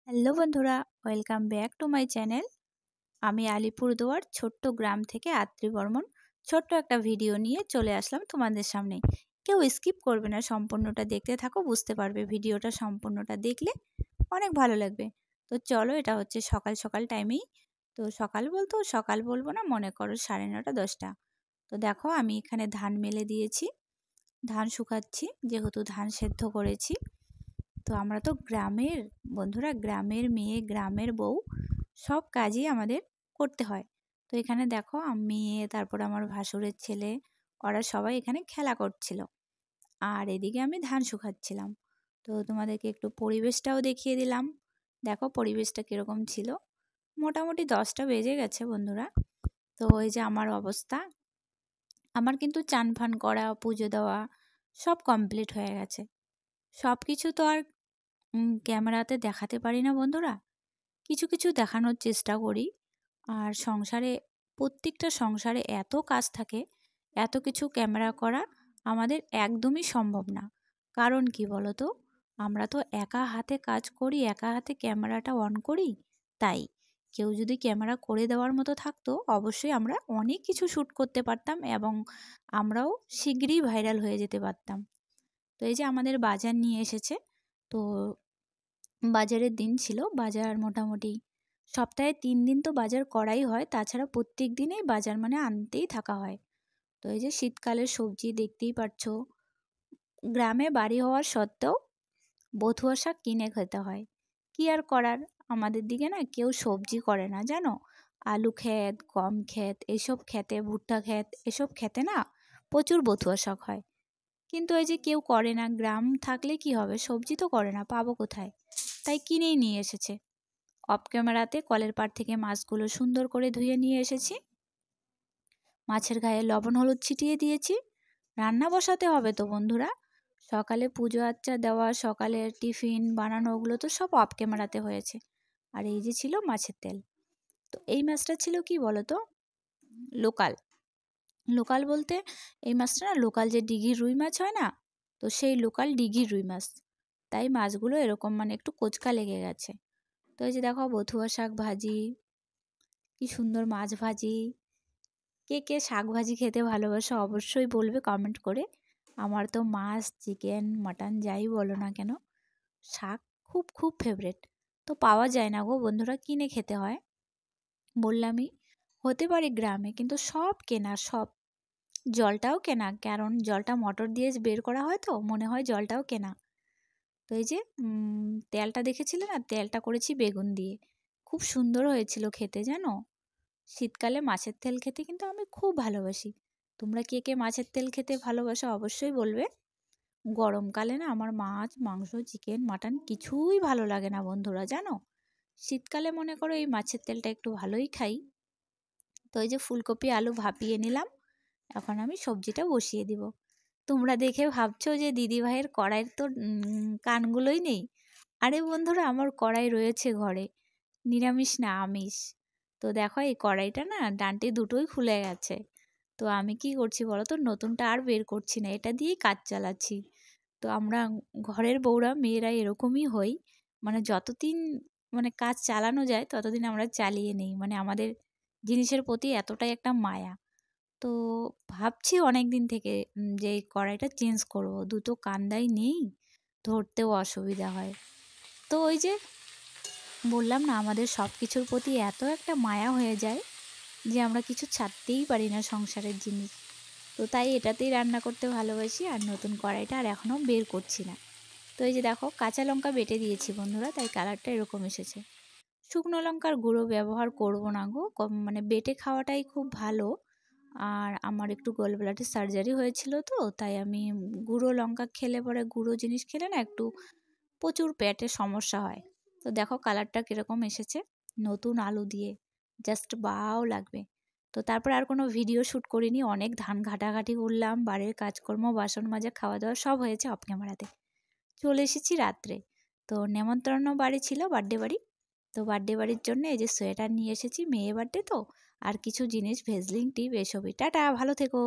Hello বন্ধুরা, welcome back to my channel. আমি আলিপুরদুয়ার ছোট্ট গ্রাম থেকে আত্রি বর্মন ছোট্ট একটা ভিডিও নিয়ে চলে আসলাম তোমাদের সামনে। কেউ স্কিপ করবে না, সম্পূর্ণটা দেখতে থাকো, বুঝতে পারবে। ভিডিওটা সম্পূর্ণটা দেখলে অনেক ভালো লাগবে। তো চলো, এটা হচ্ছে সকাল সকাল টাইমেই। তো সকাল বলতেও সকাল বলবো না, মনে করো 9:30 10টা। তো দেখো, আমি এখানে ধান মেলে দিয়েছি, ধান শুকাচ্ছি, যেহেতু ধান সেদ্ধ করেছি। তো আমরা তো গ্রামের বন্ধুরা, গ্রামের মেয়ে, গ্রামের বউ, সব কাজই আমাদের করতে হয়। তো এখানে দেখো, আমি তারপর আমার ভাসুরের ছেলে, ওরা সবাই এখানে খেলা করছিল, আর এদিকে আমি ধান শুকাচ্ছিলাম। তো তোমাদেরকে একটু পরিবেশটাও দেখিয়ে দিলাম। দেখো পরিবেশটা কীরকম ছিল। মোটামুটি 10টা বেজে গেছে বন্ধুরা। তো এই যে আমার অবস্থা, আমার কিন্তু চান ফান করা, পুজো দেওয়া সব কমপ্লিট হয়ে গেছে। সব কিছু তো আর ক্যামেরাতে দেখাতে পারি না বন্ধুরা, কিছু কিছু দেখানোর চেষ্টা করি। আর সংসারে, প্রত্যেকটা সংসারে এত কাজ থাকে, এত কিছু ক্যামেরা করা আমাদের একদমই সম্ভব না। কারণ কি বলো তো, আমরা তো একা হাতে কাজ করি, একা হাতে ক্যামেরাটা অন করি। তাই কেউ যদি ক্যামেরা করে দেওয়ার মতো থাকতো, অবশ্যই আমরা অনেক কিছু শ্যুট করতে পারতাম এবং আমরাও শীঘ্রই ভাইরাল হয়ে যেতে পারতাম। তো এই যে আমাদের বাজার নিয়ে এসেছে। তো বাজারের দিন ছিল, বাজার মোটামুটি সপ্তাহে 3 দিন তো বাজার করাই হয়, তাছাড়া প্রত্যেক দিনেই বাজার মানে আনতেই থাকা হয়। তো এই যে শীতকালের সবজি দেখতেই পাচ্ছো, গ্রামে বাড়ি হওয়ার সত্ত্বেও বথুয়া শাক কিনে খেতে হয়। কি আর করার, আমাদের দিকে না কেউ সবজি করে না জানো। আলু ক্ষেত, গম ক্ষেত, এসব খেতে, ভুট্টা ক্ষেত, এসব খেতে না প্রচুর বথুয়া শাক হয়। কিন্তু এই যে কেউ করে না, গ্রাম থাকলে কি হবে, সবজি তো করে না, পাবো কোথায়, তাই কিনেই নিয়ে এসেছে। অফ ক্যামেরাতে কলের পাড় থেকে মাছগুলো সুন্দর করে ধুয়ে নিয়ে এসেছি, মাছের গায়ে লবণ হলুদ ছিটিয়ে দিয়েছি। রান্না বসাতে হবে তো বন্ধুরা, সকালে পুজো আচ্চা দেওয়া, সকালের টিফিন বানানো, ওগুলো তো সব অফ ক্যামেরাতে হয়েছে। আর এই যে ছিল মাছের তেল। তো এই মাছটা ছিল কি বলো তো, লোকাল। লোকাল বলতে এই মাছটা না, লোকাল যে ডিঘির রুই মাছ হয় না, তো সেই লোকাল ডিঘির রুই মাছ। তাই মাছগুলো এরকম মানে একটু কোচকা লেগে গেছে। তো এই যে দেখো, বথুয়া শাক ভাজি, কি সুন্দর মাছ ভাজি। কে কে শাক ভাজি খেতে ভালোবাসো অবশ্যই বলবে কমেন্ট করে। আমার তো মাছ, চিকেন, মাটন যাই বলো না কেন, শাক খুব খুব ফেভারেট। তো পাওয়া যায় না গো বন্ধুরা, কিনে খেতে হয়। বললামই, হতে পারে গ্রামে, কিন্তু সব কেনা, সব। জলটাও কেনা, কারণ জলটা মোটর দিয়ে বের করা হয়, তো মনে হয় জলটাও কেনা। তো এই যে তেলটা দেখেছিলে না, তেলটা করেছি বেগুন দিয়ে, খুব সুন্দর হয়েছিল খেতে জানো। শীতকালে মাছের তেল খেতে কিন্তু আমি খুব ভালোবাসি। তোমরা কে কে মাছের তেল খেতে ভালোবাসো অবশ্যই বলবে। গরমকালে না আমার মাছ, মাংস, চিকেন, মাটন কিছুই ভালো লাগে না বন্ধুরা জানো। শীতকালে মনে করো এই মাছের তেলটা একটু ভালোই খাই। তো এই যে ফুলকপি আলু ভাপিয়ে নিলাম, এখন আমি সবজিটা বসিয়ে দিব। তোমরা দেখে ভাবছো যে দিদিভাইয়ের কড়াইয়ের তো কানগুলোই নেই। আরে বন্ধুরা, আমার কড়াই রয়েছে ঘরে, নিরামিষ না আমিষ। তো দেখো, এই কড়াইটা না ডান্টি দুটোই খুলে গেছে। তো আমি কি করছি বলো তো, নতুনটা আর বের করছি না, এটা দিয়েই কাজ চালাচ্ছি। তো আমরা ঘরের বউরা, মেয়েরা এরকমই হই, মানে যতদিন মানে কাজ চালানো যায় ততদিন আমরা চালিয়ে নেই, মানে আমাদের জিনিসের প্রতি এতটাই একটা মায়া। তো ভাবছি অনেক দিন থেকে যে এই কড়াইটা চেঞ্জ করব, দুটো কান্দাই নেই, ধরতেও অসুবিধা হয়। তো ওই যে বললাম না, আমাদের সব কিছুর প্রতি এত একটা মায়া হয়ে যায় যে আমরা কিছু ছাড়তেই পারি না সংসারের জিনিস। তো তাই এটাতেই রান্না করতে ভালোবাসি, আর নতুন কড়াইটা আর এখনও বের করছি না। তো এই যে দেখো, কাঁচা লঙ্কা বেটে দিয়েছি বন্ধুরা, তাই কালারটা এরকম এসেছে। শুকনো লঙ্কার গুঁড়ো ব্যবহার করব না গো, মানে বেটে খাওয়াটাই খুব ভালো। আর আমার একটু গলব্লাডার সার্জারি হয়েছিল, তো তাই আমি গুঁড়ো লঙ্কা খেলে পরে, গুঁড়ো জিনিস খেলে না একটু প্রচুর পেটে সমস্যা হয়। তো দেখো কালারটা কীরকম এসেছে, নতুন আলু দিয়ে জাস্ট বাও লাগবে। তো তারপর আর কোনো ভিডিও শ্যুট করিনি, অনেক ধান ঘাটাঘাটি করলাম, বাড়ির কাজকর্ম, বাসন মাজা, খাওয়া দাওয়া সব হয়েছে অফ ক্যামেরাতে। চলে এসেছি রাত্রে। তো নেমন্তন্ন বাড়ি ছিল, বার্থডে বাড়ি। তো বার্থডে বাড়ির জন্য এই যে সোয়েটার নিয়ে এসেছি, মেয়ে বার্থডে তো, আর কিছু জিনিস, ভেজলিং টিপ, এসবই। টাটা, ভালো থেকো।